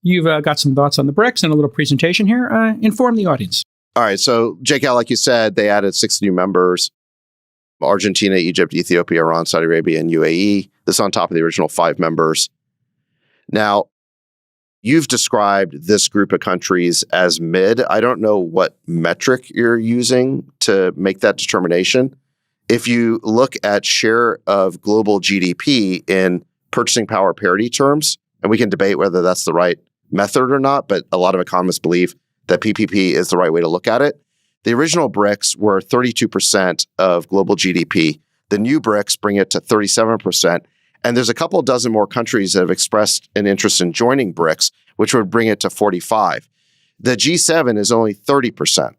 you've got some thoughts on the BRICS and a little presentation here. Inform the audience. All right. So, JK, like you said, they added 6 new members: Argentina, Egypt, Ethiopia, Iran, Saudi Arabia, and UAE. This on top of the original 5 members. Now, you've described this group of countries as mid. I don't know what metric you're using to make that determination. If you look at share of global GDP in purchasing power parity terms, and we can debate whether that's the right method or not, but a lot of economists believe that PPP is the right way to look at it. The original BRICS were 32% of global GDP. The new BRICS bring it to 37%. And there's a couple dozen more countries that have expressed an interest in joining BRICS, which would bring it to 45. The G7 is only 30%.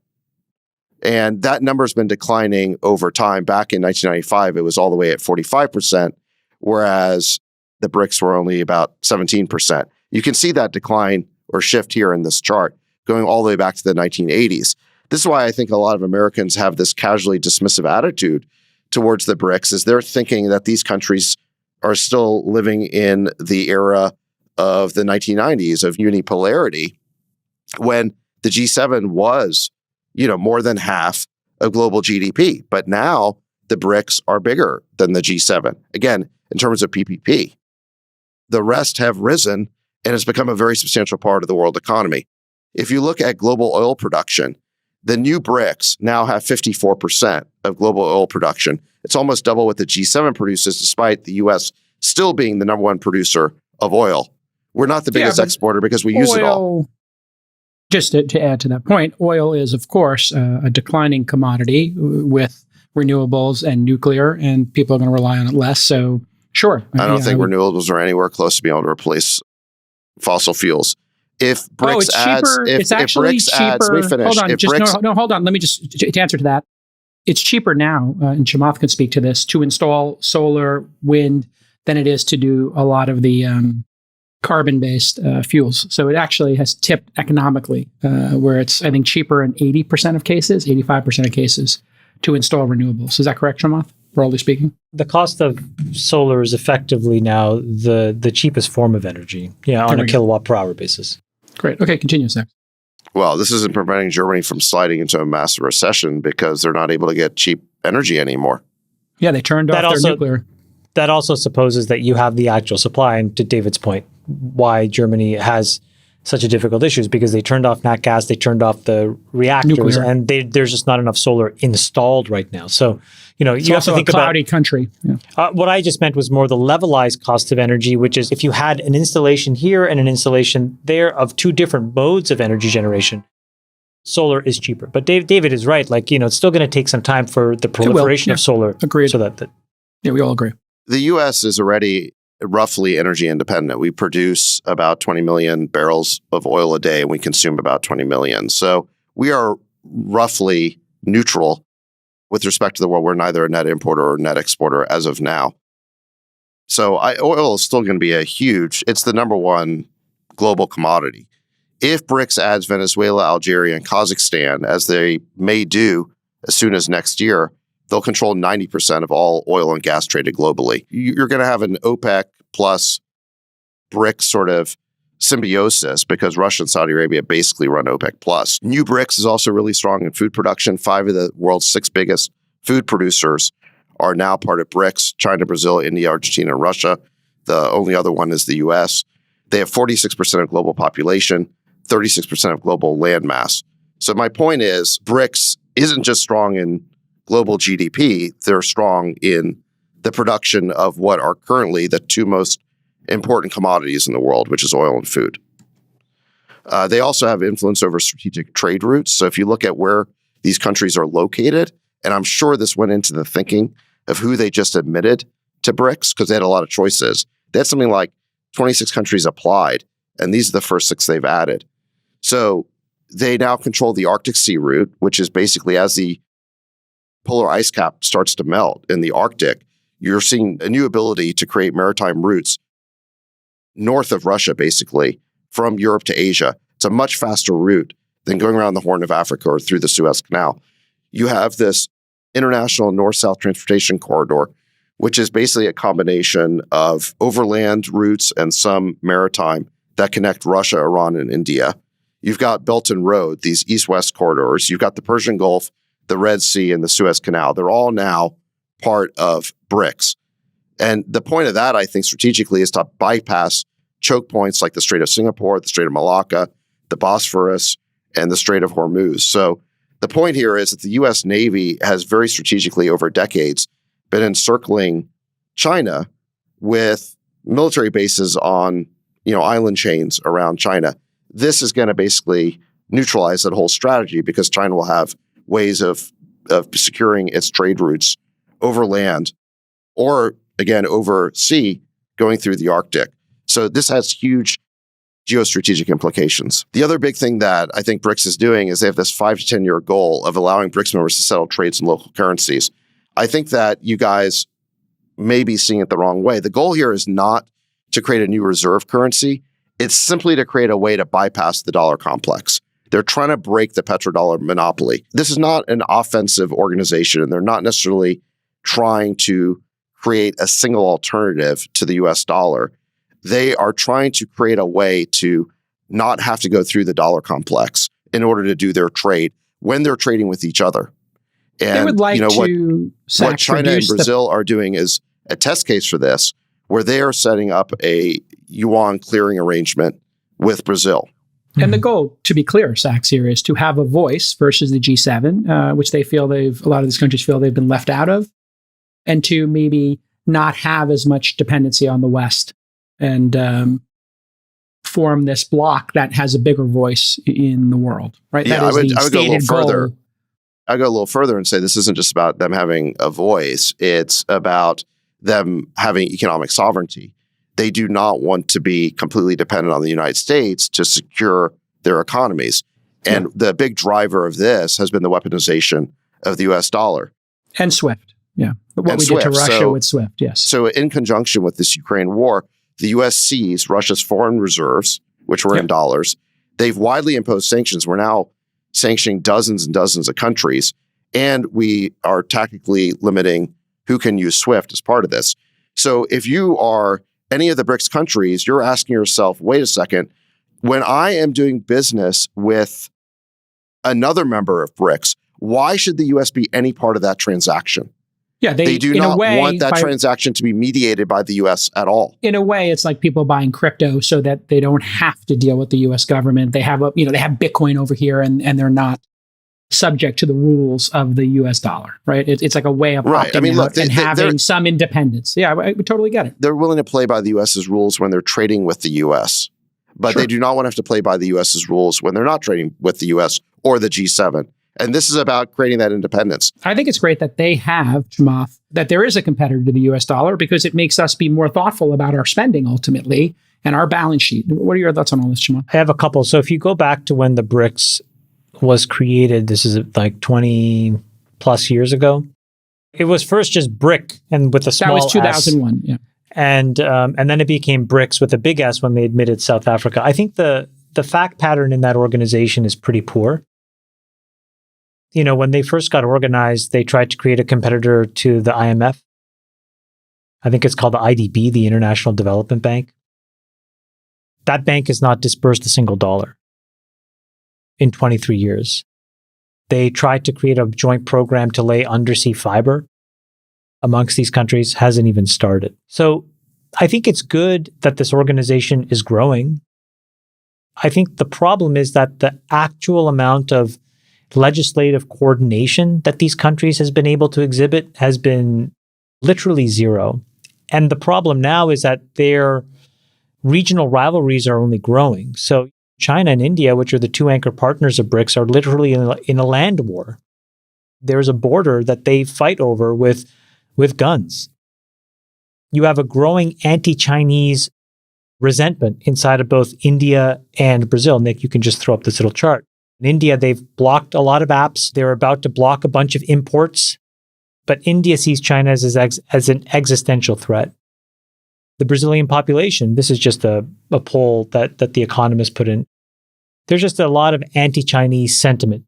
And that number's been declining over time. Back in 1995, it was all the way at 45%, whereas the BRICS were only about 17%. You can see that decline or shift here in this chart, going all the way back to the 1980s. This is why I think a lot of Americans have this casually dismissive attitude towards the BRICS, is they're thinking that these countries are still living in the era of the 1990s of unipolarity, when the G7 was, more than half of global GDP. But now the BRICS are bigger than the G7. Again, in terms of PPP, the rest have risen and has become a very substantial part of the world economy. If you look at global oil production, the new BRICS now have 54% of global oil production. It's almost double what the G7 produces, despite the U.S. still being the number one producer of oil. We're not the biggest exporter because we use it all. Just to add to that point, oil is, of course, a declining commodity with renewables and nuclear, and people are going to rely on it less. So, sure. I don't think renewables are anywhere close to being able to replace fossil fuels. If BRICS it's cheaper. It's actually cheaper. Let me finish. Hold on. Hold on. Let me just to answer to that. It's cheaper now, and Chamath can speak to this, to install solar, wind, than it is to do a lot of the carbon-based fuels. So it actually has tipped economically, where it's, I think, cheaper in 80% of cases, 85% of cases, to install renewables. Is that correct, Chamath, broadly speaking? The cost of solar is effectively now the cheapest form of energy, on a kilowatt per hour basis. Great. Okay, continue, Zach. Well, this isn't preventing Germany from sliding into a massive recession because they're not able to get cheap energy anymore. Yeah, they turned off their nuclear. That also supposes that you have the actual supply. And to David's point, why Germany has such a difficult issue is because they turned off nat gas, they turned off the reactors, nuclear. And there's just not enough solar installed right now. So, it's you have to think about a cloudy country. Yeah. What I just meant was more the levelized cost of energy, which is if you had an installation here and an installation there of 2 different modes of energy generation, solar is cheaper. But David is right. It's still going to take some time for the proliferation of solar. Agreed. So that we all agree. The U.S. is already roughly energy independent. We produce about 20 million barrels of oil a day, and we consume about 20 million. So we are roughly neutral with respect to the world. We're neither a net importer or net exporter as of now. So oil is still going to be it's the number one global commodity. If BRICS adds Venezuela, Algeria, and Kazakhstan, as they may do as soon as next year, they'll control 90% of all oil and gas traded globally. You're going to have an OPEC plus BRICS sort of symbiosis because Russia and Saudi Arabia basically run OPEC plus. New BRICS is also really strong in food production. 5 of the world's 6 biggest food producers are now part of BRICS: China, Brazil, India, Argentina, and Russia. The only other one is the US. They have 46% of global population, 36% of global land mass. So my point is, BRICS isn't just strong in global GDP, they're strong in the production of what are currently the 2 most important commodities in the world, which is oil and food. They also have influence over strategic trade routes. So if you look at where these countries are located, and I'm sure this went into the thinking of who they just admitted to BRICS, because they had a lot of choices. They had something like 26 countries applied, and these are the first 6 they've added. So they now control the Arctic Sea route, which is basically as the polar ice cap starts to melt in the Arctic, you're seeing a new ability to create maritime routes north of Russia, basically, from Europe to Asia. It's a much faster route than going around the Horn of Africa or through the Suez Canal. You have this international north-south transportation corridor, which is basically a combination of overland routes and some maritime that connect Russia, Iran, and India. You've got Belt and Road, these east-west corridors. You've got the Persian Gulf, the Red Sea, and the Suez Canal. They're all now part of BRICS. And the point of that, I think, strategically is to bypass choke points like the Strait of Singapore, the Strait of Malacca, the Bosphorus, and the Strait of Hormuz. So the point here is that the U.S. Navy has very strategically over decades been encircling China with military bases on, island chains around China. This is going to basically neutralize that whole strategy because China will have ways of securing its trade routes over land or, again, over sea going through the Arctic. So this has huge geostrategic implications. The other big thing that I think BRICS is doing is they have this 5 to 10 year goal of allowing BRICS members to settle trades in local currencies. I think that you guys may be seeing it the wrong way. The goal here is not to create a new reserve currency. It's simply to create a way to bypass the dollar complex. They're trying to break the petrodollar monopoly. This is not an offensive organization, and they're not necessarily trying to create a single alternative to the US dollar. They are trying to create a way to not have to go through the dollar complex in order to do their trade when they're trading with each other. And they would like what China and Brazil are doing is a test case for this, where they are setting up a yuan clearing arrangement with Brazil. And the goal, to be clear, Sachs, here is to have a voice versus the G7, which they feel a lot of these countries feel they've been left out of, and to maybe not have as much dependency on the West and form this bloc that has a bigger voice in the world, right? Yeah, that is I would go a little further. Goal. I go a little further and say this isn't just about them having a voice. It's about them having economic sovereignty. They do not want to be completely dependent on the United States to secure their economies. And the big driver of this has been the weaponization of the US dollar. And Swift. Yeah. What we did to Russia with Swift. Yes. So in conjunction with this Ukraine war, the US seized Russia's foreign reserves, which were in dollars. They've widely imposed sanctions. We're now sanctioning dozens and dozens of countries. And we are tactically limiting who can use Swift as part of this. So if you are any of the BRICS countries, you're asking yourself, wait a second, when I am doing business with another member of BRICS, why should the US be any part of that transaction? Yeah, they do not want that transaction to be mediated by the US at all. In a way, it's like people buying crypto so that they don't have to deal with the US government. They have they have Bitcoin over here and they're not subject to the rules of the US dollar, right? It's like a way of opting out and having some independence. Yeah, I totally get it. They're willing to play by the US's rules when they're trading with the US, but they do not want to have to play by the US's rules when they're not trading with the US or the G7. And this is about creating that independence. I think it's great that they have, Chamath, that there is a competitor to the US dollar because it makes us be more thoughtful about our spending ultimately and our balance sheet. What are your thoughts on all this, Chamath? I have a couple. So if you go back to when the BRICS was created, this is like 20 plus years ago. It was first just BRIC and with a small S. That was 2001, yeah. And then it became BRICS with a big S when they admitted South Africa. I think the fact pattern in that organization is pretty poor. When they first got organized, they tried to create a competitor to the IMF. I think it's called the IDB, the International Development Bank. That bank has not disbursed a single dollar in 23 years. They tried to create a joint program to lay undersea fiber amongst these countries, hasn't even started. So I think it's good that this organization is growing. I think the problem is that the actual amount of legislative coordination that these countries has been able to exhibit has been literally zero. And the problem now is that their regional rivalries are only growing. So China and India, which are the two anchor partners of BRICS, are literally in a land war. There's a border that they fight over with guns. You have a growing anti-Chinese resentment inside of both India and Brazil. Nick, you can just throw up this little chart. In India, they've blocked a lot of apps. They're about to block a bunch of imports. But India sees China as an existential threat. The Brazilian population, this is just a poll that The Economist put in. There's just a lot of anti-Chinese sentiment